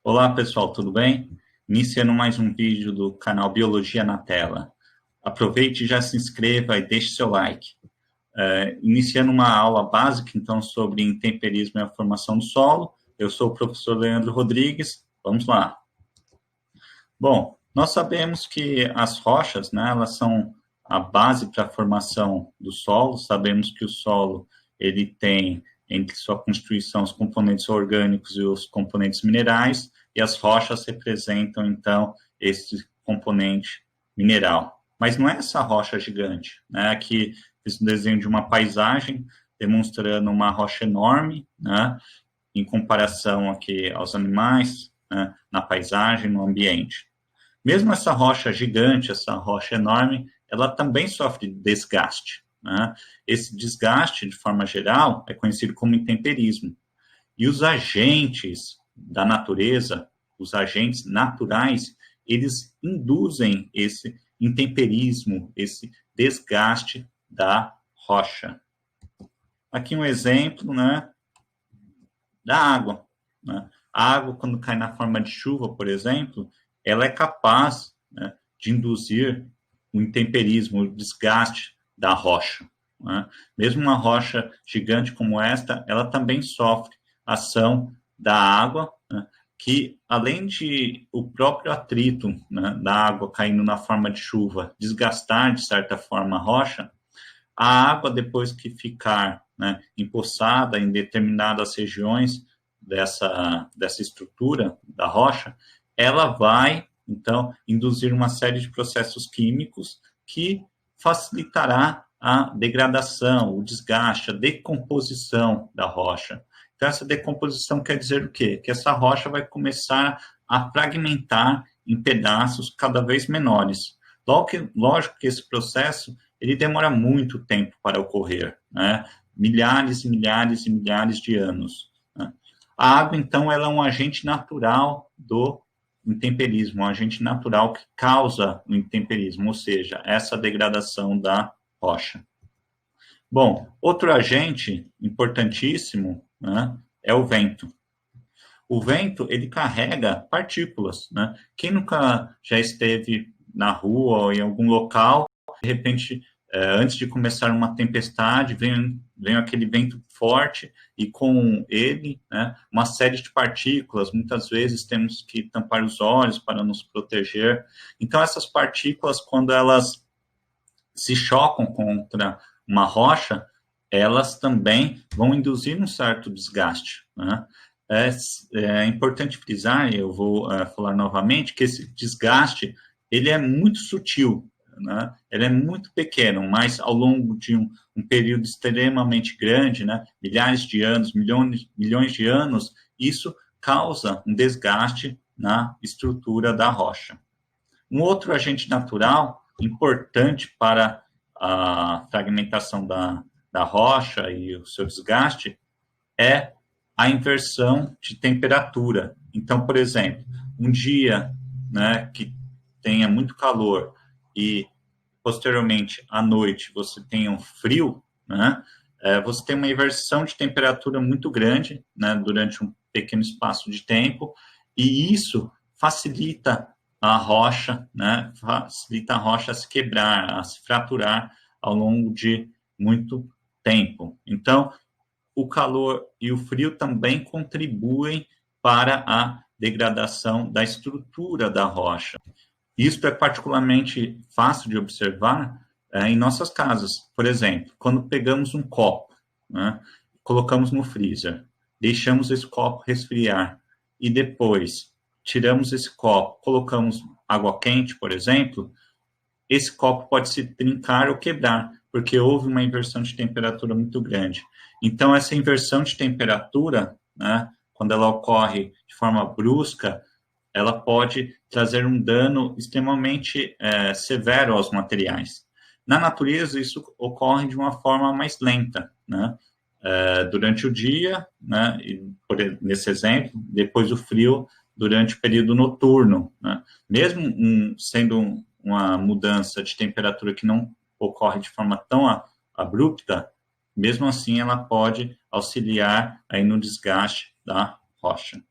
Olá, pessoal, tudo bem? Iniciando mais um vídeo do canal Biologia na Tela. Aproveite e já se inscreva e deixe seu like. Iniciando uma aula básica, então, sobre intemperismo e a formação do solo. Eu sou o professor Leandro Rodrigues. Vamos lá. Bom, nós sabemos que as rochas, né, elas são a base para a formação do solo. Sabemos que o solo, ele tem entre sua constituição os componentes orgânicos e os componentes minerais, e as rochas representam, então, esse componente mineral. Mas não é essa rocha gigante, né? Aqui fiz um desenho de uma paisagem demonstrando uma rocha enorme, né? Em comparação aqui aos animais, né? Na paisagem, no ambiente. Mesmo essa rocha gigante, essa rocha enorme, ela também sofre desgaste, né? Esse desgaste, de forma geral, é conhecido como intemperismo. E os agentes da natureza, os agentes naturais, eles induzem esse intemperismo, esse desgaste da rocha. Aqui um exemplo, né, da água, né? A água, quando cai na forma de chuva, por exemplo, ela é capaz, né, de induzir o intemperismo, o desgaste da rocha, né? Mesmo uma rocha gigante como esta, ela também sofre a ação da água, né, que, além de o próprio atrito, né, da água caindo na forma de chuva desgastar, de certa forma, a rocha, a água, depois que ficar, né, empoçada em determinadas regiões dessa estrutura da rocha, ela vai, então, induzir uma série de processos químicos que facilitará a degradação, o desgaste, a decomposição da rocha. Então, essa decomposição quer dizer o quê? Que essa rocha vai começar a fragmentar em pedaços cada vez menores. Lógico que esse processo ele demora muito tempo para ocorrer, né? Milhares e milhares e milhares de anos. Né? A água, então, ela é um agente natural do intemperismo, um agente natural que causa o intemperismo, ou seja, essa degradação da rocha. Bom, outro agente importantíssimo, né, é o vento. O vento, ele carrega partículas, né? Quem nunca já esteve na rua ou em algum local, de repente, antes de começar uma tempestade, vem aquele vento forte e com ele, né, uma série de partículas. Muitas vezes temos que tampar os olhos para nos proteger. Então, essas partículas, quando elas se chocam contra uma rocha, elas também vão induzir um certo desgaste, né? É importante frisar, e eu vou falar novamente, que esse desgaste, ele é muito sutil, né? Ele é muito pequeno, mas ao longo de um período extremamente grande, né? Milhares de anos, milhões de anos, isso causa um desgaste na estrutura da rocha. Um outro agente natural importante para a fragmentação da rocha e o seu desgaste é a inversão de temperatura. Então, por exemplo, um dia, né, que tenha muito calor e posteriormente à noite você tenha um frio, né, você tem uma inversão de temperatura muito grande, né, durante um pequeno espaço de tempo, e isso facilita a rocha, né, facilita a rocha a se quebrar, a se fraturar ao longo de muito tempo. Então, o calor e o frio também contribuem para a degradação da estrutura da rocha. Isso é particularmente fácil de observar em nossas casas. Por exemplo, quando pegamos um copo, né, colocamos no freezer, deixamos esse copo resfriar e depois tiramos esse copo, colocamos água quente, por exemplo, esse copo pode se trincar ou quebrar, porque houve uma inversão de temperatura muito grande. Então, essa inversão de temperatura, né, quando ela ocorre de forma brusca, ela pode trazer um dano extremamente severo aos materiais. Na natureza, isso ocorre de uma forma mais lenta, né? Durante o dia, né, nesse exemplo, depois do frio, durante o período noturno, né? Mesmo sendo uma mudança de temperatura que não ocorre de forma tão abrupta, mesmo assim ela pode auxiliar aí no desgaste da rocha.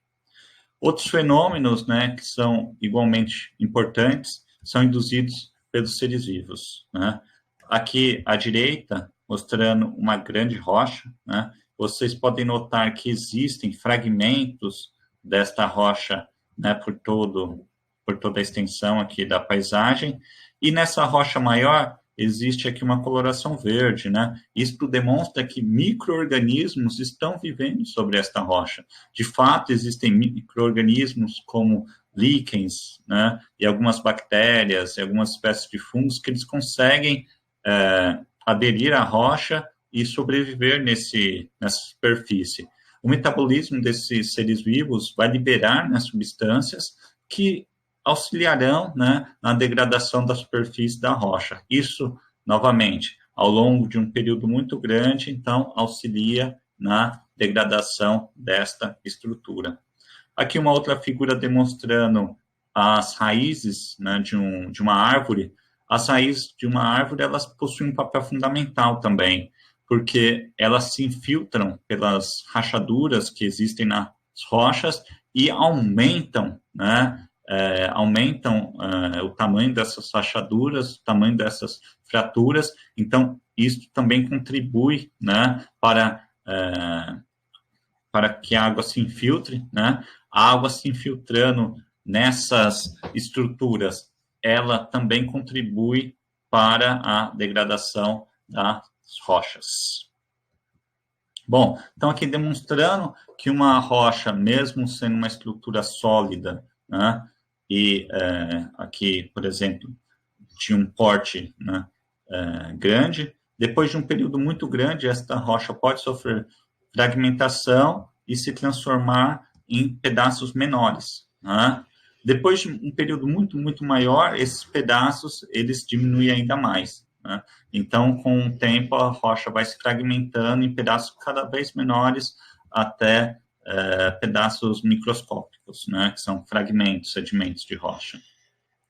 Outros fenômenos, né, que são igualmente importantes, são induzidos pelos seres vivos, né? Aqui à direita, mostrando uma grande rocha, né? Vocês podem notar que existem fragmentos desta rocha, né, por toda a extensão aqui da paisagem, e nessa rocha maior existe aqui uma coloração verde, né? Isto demonstra que micro-organismos estão vivendo sobre esta rocha. De fato, existem micro-organismos como líquens, né? E algumas bactérias, e algumas espécies de fungos que eles conseguem aderir à rocha e sobreviver nessa superfície. O metabolismo desses seres vivos vai liberar, né, substâncias que auxiliarão, né, na degradação da superfície da rocha. Isso, novamente, ao longo de um período muito grande, então, auxilia na degradação desta estrutura. Aqui uma outra figura demonstrando as raízes, né, de uma árvore. As raízes de uma árvore, elas possuem um papel fundamental também, porque elas se infiltram pelas rachaduras que existem nas rochas e aumentam, né, o tamanho dessas rachaduras, o tamanho dessas fraturas. Então, isso também contribui, né, para que a água se infiltre, né? A água se infiltrando nessas estruturas, ela também contribui para a degradação das rochas. Bom, então aqui demonstrando que uma rocha, mesmo sendo uma estrutura sólida, né, e aqui, por exemplo, de um porte, né, grande, depois de um período muito grande, esta rocha pode sofrer fragmentação e se transformar em pedaços menores, né? Depois de um período muito maior, esses pedaços, eles diminuem ainda mais, né? Então, com o tempo, a rocha vai se fragmentando em pedaços cada vez menores até pedaços microscópicos, né? Que são fragmentos, sedimentos de rocha.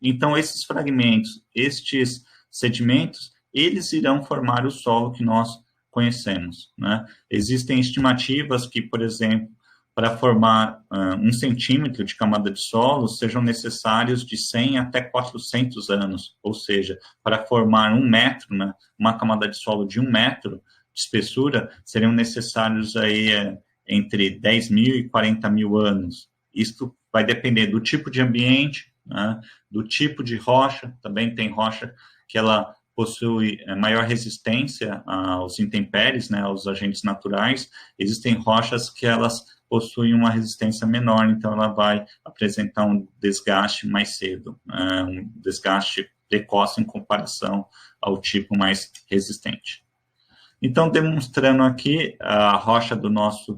Então, esses fragmentos, estes sedimentos, eles irão formar o solo que nós conhecemos, né? Existem estimativas que, por exemplo, para formar 1 centímetro de camada de solo, sejam necessários de 100 até 400 anos, ou seja, para formar 1 metro, né, uma camada de solo de 1 metro de espessura, seriam necessários aí entre 10 mil e 40 mil anos. Isto vai depender do tipo de ambiente, né, do tipo de rocha. Também tem rocha que ela possui maior resistência aos intempéries, né, aos agentes naturais. Existem rochas que elas possuem uma resistência menor, então ela vai apresentar um desgaste mais cedo, um desgaste precoce em comparação ao tipo mais resistente. Então, demonstrando aqui a rocha do nosso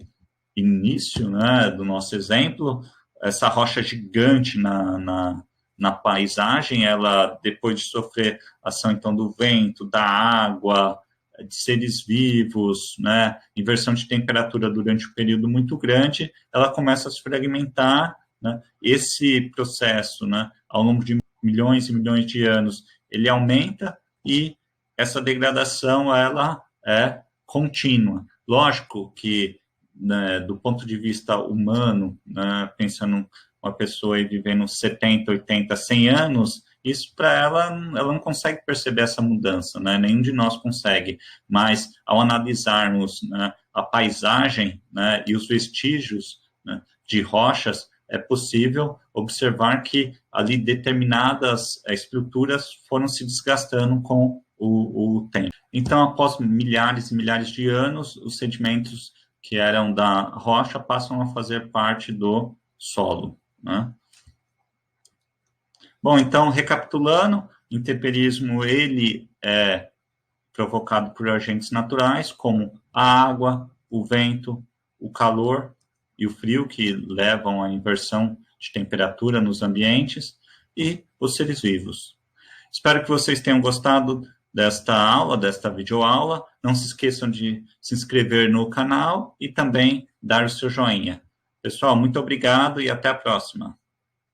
início, né, do nosso exemplo, essa rocha gigante na paisagem, ela, depois de sofrer ação, então, do vento, da água, de seres vivos, né, inversão de temperatura durante um período muito grande, ela começa a se fragmentar, né, esse processo, né, ao longo de milhões e milhões de anos, ele aumenta e essa degradação, ela é contínua. Lógico que, né, do ponto de vista humano, né, pensando uma pessoa aí vivendo 70, 80, 100 anos, isso para ela não consegue perceber essa mudança, né? Nenhum de nós consegue, mas ao analisarmos, né, a paisagem, né, e os vestígios, né, de rochas, é possível observar que ali determinadas estruturas foram se desgastando com o tempo. Então, após milhares e milhares de anos, os sedimentos que eram da rocha passam a fazer parte do solo, né? Bom, então, recapitulando, o intemperismo, ele é provocado por agentes naturais, como a água, o vento, o calor e o frio, que levam à inversão de temperatura nos ambientes, e os seres vivos. Espero que vocês tenham gostado desta aula, desta videoaula. Não se esqueçam de se inscrever no canal e também dar o seu joinha. Pessoal, muito obrigado e até a próxima.